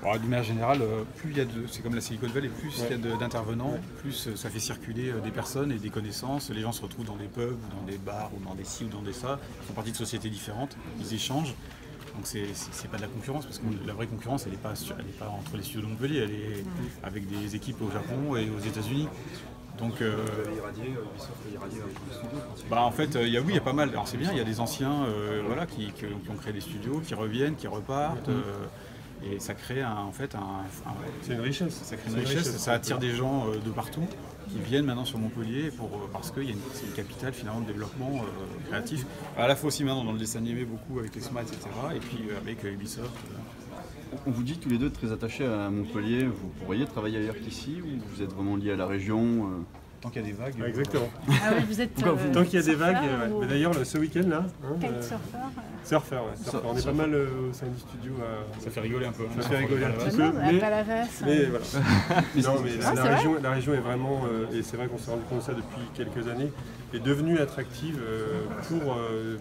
Alors, d'une manière générale, plus il y a c'est comme la Silicon Valley, plus il y a d'intervenants, plus ça fait circuler des personnes et des connaissances. Les gens se retrouvent dans des pubs, ou dans des bars, ou dans des ci ou dans des ça. Ils font partie de sociétés différentes, ils échangent. Donc c'est pas de la concurrence, parce que la vraie concurrence, elle n'est pas entre les studios de Montpellier, elle est avec des équipes au Japon et aux États-Unis. Donc, en fait, il y a pas mal. Alors c'est bien, il y a des anciens qui ont créé des studios, qui reviennent, qui repartent. Et ça crée c'est une richesse. Ça crée une richesse. Ça attire des gens de partout qui viennent maintenant sur Montpellier parce que c'est une capitale finalement de développement créatif. À la fois aussi maintenant dans le dessin animé beaucoup avec les SMAT, etc. Et puis avec Ubisoft. On vous dit tous les deux très attachés à Montpellier, vous pourriez travailler ailleurs qu'ici ou vous êtes vraiment liés à la région Tant qu'il y a des vagues. Exactement. Ah ouais, vous êtes, tant qu'il y a des vagues. Mais d'ailleurs, ce week-end là. Surfeur. Surfeur. On est pas mal au sein du studio. Ça fait rigoler un peu. Ça fait rigoler un petit peu. Mais voilà. Non, mais la région est vraiment, et c'est vrai qu'on s'est rendu compte de ça depuis quelques années, est devenue attractive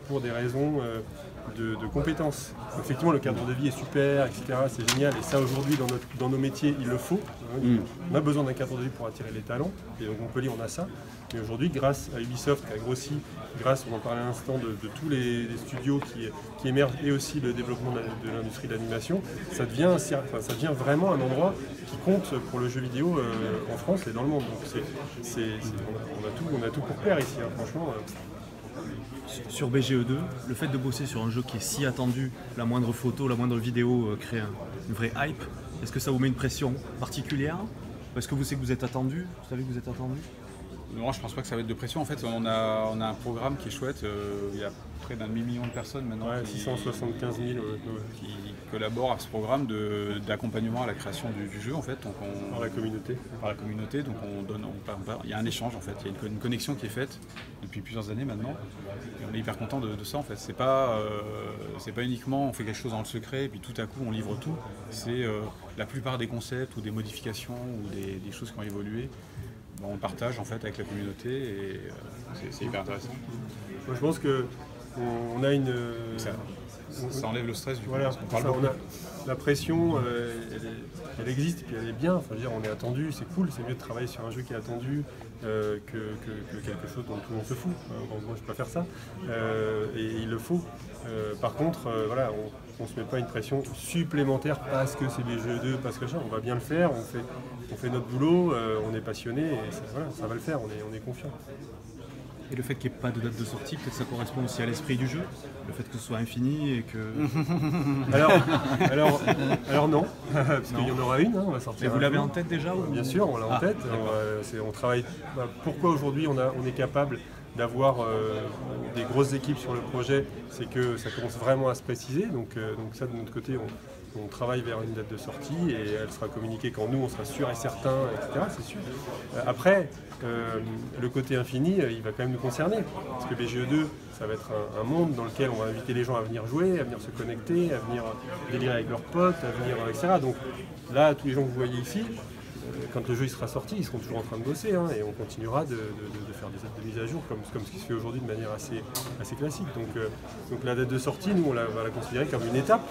pour des raisons de compétences. Effectivement, le cadre de vie est super, etc. C'est génial. Et ça, aujourd'hui, dans nos métiers, il le faut. On a besoin d'un cadre de vie pour attirer les talents. Et donc, Montpellier, on a ça. Mais aujourd'hui, grâce à Ubisoft qui a grossi, grâce, on en parlait à l'instant, de tous les studios qui émergent et aussi le développement de l'industrie de l'animation, ça devient vraiment un endroit qui compte pour le jeu vidéo en France et dans le monde. Donc, on a tout pour plaire ici, hein, franchement. Sur BGE2, le fait de bosser sur un jeu qui est si attendu, la moindre photo, la moindre vidéo crée une vraie hype. Est-ce que ça vous met une pression particulière? Est-ce que vous savez que vous êtes attendu? Vous savez que vous êtes attendu? Non, je pense pas que ça va être de pression. En fait, on a un programme qui est chouette. Il y a près d'1 million de personnes maintenant 675 000 qui collaborent à ce programme d'accompagnement à la création du jeu. En fait. Donc par la communauté. Par la communauté. Donc il y a un échange en fait. Il y a une connexion qui est faite depuis plusieurs années maintenant. Et on est hyper content de ça en fait. C'est pas uniquement on fait quelque chose dans le secret et puis tout à coup on livre tout. C'est la plupart des concepts ou des modifications ou des choses qui ont évolué. On partage en fait avec la communauté et c'est hyper intéressant. Moi, je pense qu'on a une... Ça enlève le stress du coup. Voilà, la pression, elle existe et puis elle est bien. Enfin, je veux dire, on est attendu, c'est cool, c'est mieux de travailler sur un jeu qui est attendu que quelque chose dont tout le monde se fout. Moi, je préfère ça. Et il le faut. Par contre, on ne se met pas une pression supplémentaire parce que c'est BGE2, parce que ça. On va bien le faire, on fait notre boulot, on est passionné et ça va le faire, on est confiant. Et le fait qu'il n'y ait pas de date de sortie, peut-être ça correspond aussi à l'esprit du jeu, le fait que ce soit infini et que... alors non, parce qu'il y en aura une, hein, on va sortir. Mais vous l'avez en tête déjà ou... Bien sûr, on l'a en tête, on travaille... Pourquoi aujourd'hui on est capable d'avoir des grosses équipes sur le projet, c'est que ça commence vraiment à se préciser, donc ça de notre côté on travaille vers une date de sortie et elle sera communiquée quand nous on sera sûr et certain, etc. C'est sûr. Après, le côté infini, il va quand même nous concerner. Parce que BGE2, ça va être un monde dans lequel on va inviter les gens à venir jouer, à venir se connecter, à venir délirer avec leurs potes, à venir, etc. Donc là, tous les gens que vous voyez ici, quand le jeu il sera sorti, ils seront toujours en train de bosser hein, et on continuera de faire des mises à jour comme ce qui se fait aujourd'hui de manière assez classique. Donc la date de sortie, nous on va la considérer comme une étape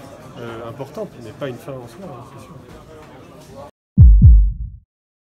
importante, mais pas une fin en soi, hein, c'est sûr.